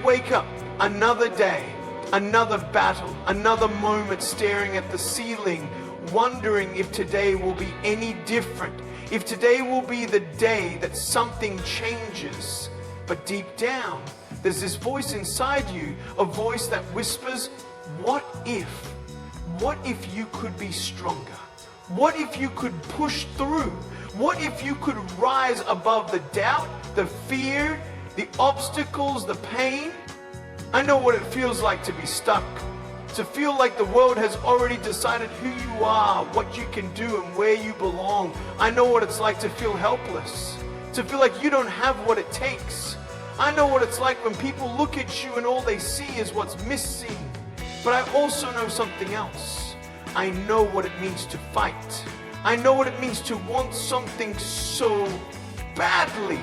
wake up another day, another battle, another moment staring at the ceiling, wondering if today will be any different, if today will be the day that something changes. But deep down, there's this voice inside you, a voice that whispers, what if? What if you could be stronger? What if you could push through? What if you could rise above the doubt, the fear, the obstacles, the pain? I know what it feels like to be stuck, to feel like the world has already decided who you are, what you can do, and where you belong. I know what it's like to feel helpless, to feel like you don't have what it takes. I know what it's like when people look at you and all they see is what's missing. But I also know something else. I know what it means to fight. I know what it means to want something so badly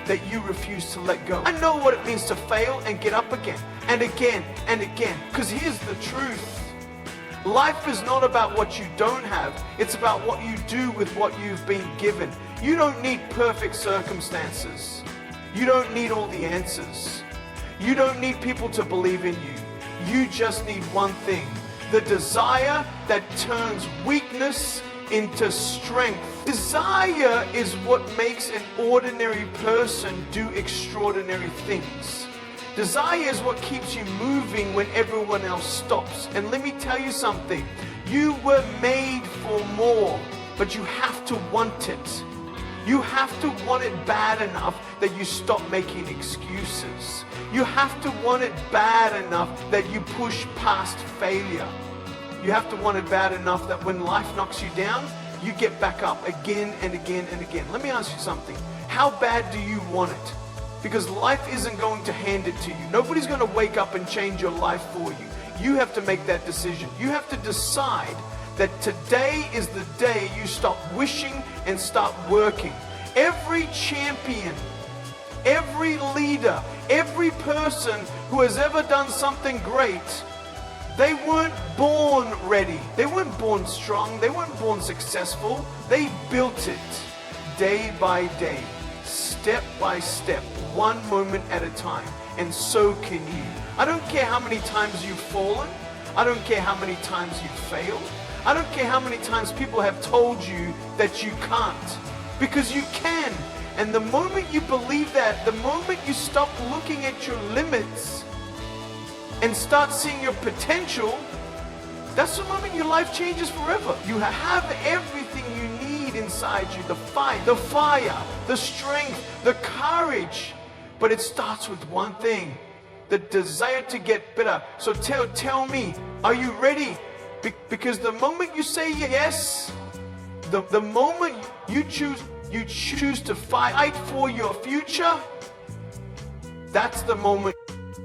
that you refuse to let go. I know what it means to fail and get up again and again and again. Because here's the truth. Life is not about what you don't have. It's about what you do with what you've been given. You don't need perfect circumstances. You don't need all the answers. You don't need people to believe in you. You just need one thing, the desire that turns weakness into strength. Desire is what makes an ordinary person do extraordinary things. Desire is what keeps you moving when everyone else stops. And let me tell you something, you were made for more, but you have to want it. You have to want it bad enough that you stop making excuses. You have to want it bad enough that you push past failure. You have to want it bad enough that when life knocks you down, you get back up again and again and again. Let me ask you something. How bad do you want it? Because life isn't going to hand it to you. Nobody's going to wake up and change your life for you. You have to make that decision. You have to decide that today is the day you stop wishing and start working. Every champion, every leader, every person who has ever done something great, they weren't born ready. They weren't born strong. They weren't born successful. They built it day by day, step by step, one moment at a time. And so can you. I don't care how many times you've fallen. I don't care how many times you've failed. I don't care how many times people have told you that you can't. Because you can. And the moment you believe that, the moment you stop looking at your limits and start seeing your potential, that's the moment your life changes forever. You have everything you need inside you, the fight, the fire, the strength, the courage. But it starts with one thing, the desire to get better. So tell me, are you ready? Because the moment you say yes, the moment you choose to fight for your future, that's the moment.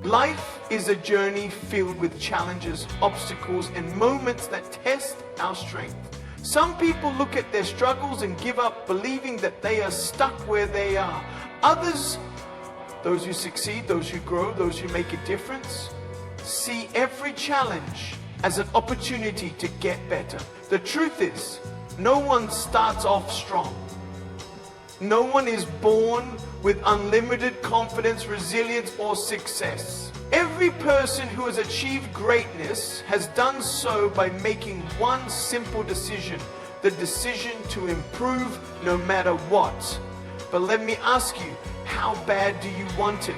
Life is a journey filled with challenges, obstacles, and moments that test our strength. Some people look at their struggles and give up, believing that they are stuck where they are. Others, those who succeed, those who grow, those who make a difference, see every challenge as an opportunity to get better. The truth is, no one starts off strong. No one is born with unlimited confidence, resilience, or success. Every person who has achieved greatness has done so by making one simple decision, the decision to improve no matter what. But let me ask you, how bad do you want it?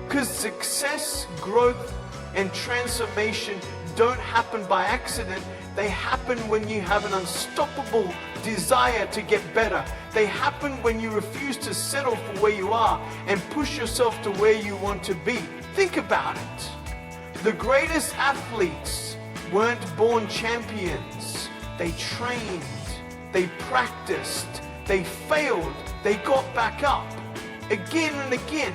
Because success, growth, and transformation don't happen by accident. They happen when you have an unstoppable desire to get better. They happen when you refuse to settle for where you are and push yourself to where you want to be. Think about it. The greatest athletes weren't born champions. They trained, they practiced, they failed, they got back up again and again.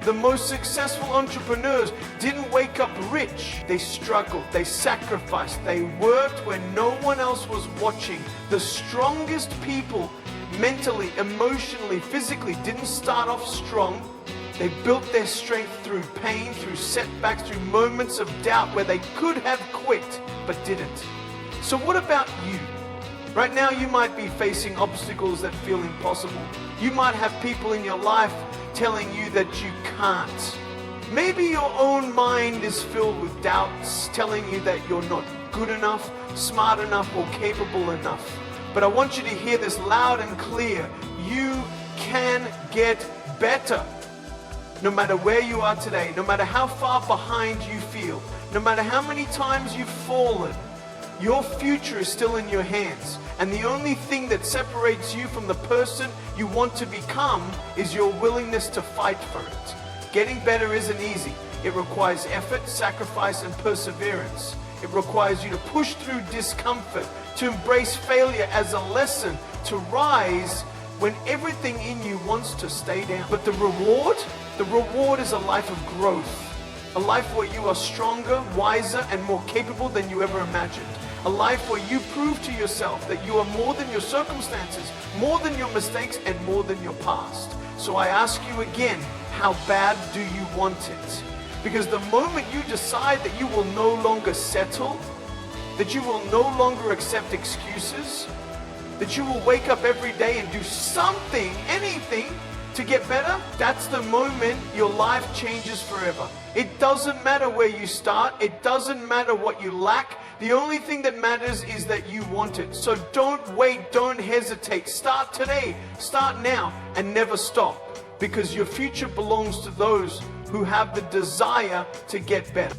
The most successful entrepreneurs didn't wake up rich. They struggled, they sacrificed, they worked when no one else was watching. The strongest people, mentally, emotionally, physically, didn't start off strong. They built their strength through pain, through setbacks, through moments of doubt where they could have quit, but didn't. So what about you? Right now you might be facing obstacles that feel impossible. You might have people in your life telling you that you can't. Maybe your own mind is filled with doubts, telling you that you're not good enough, smart enough, or capable enough. But I want you to hear this loud and clear. You can get better. No matter where you are today, no matter how far behind you feel, no matter how many times you've fallen, your future is still in your hands. And the only thing that separates you from the person you want to become is your willingness to fight for it. Getting better isn't easy. It requires effort, sacrifice, and perseverance. It requires you to push through discomfort, to embrace failure as a lesson, to rise when everything in you wants to stay down. But the reward is a life of growth. A life where you are stronger, wiser, and more capable than you ever imagined. A life where you prove to yourself that you are more than your circumstances, more than your mistakes, and more than your past. So I ask you again, how bad do you want it? Because the moment you decide that you will no longer settle, that you will no longer accept excuses, that you will wake up every day and do something, anything, to get better, that's the moment your life changes forever. It doesn't matter where you start. It doesn't matter what you lack. The only thing that matters is that you want it. So don't wait, don't hesitate. Start today, start now, and never stop. Because your future belongs to those who have the desire to get better.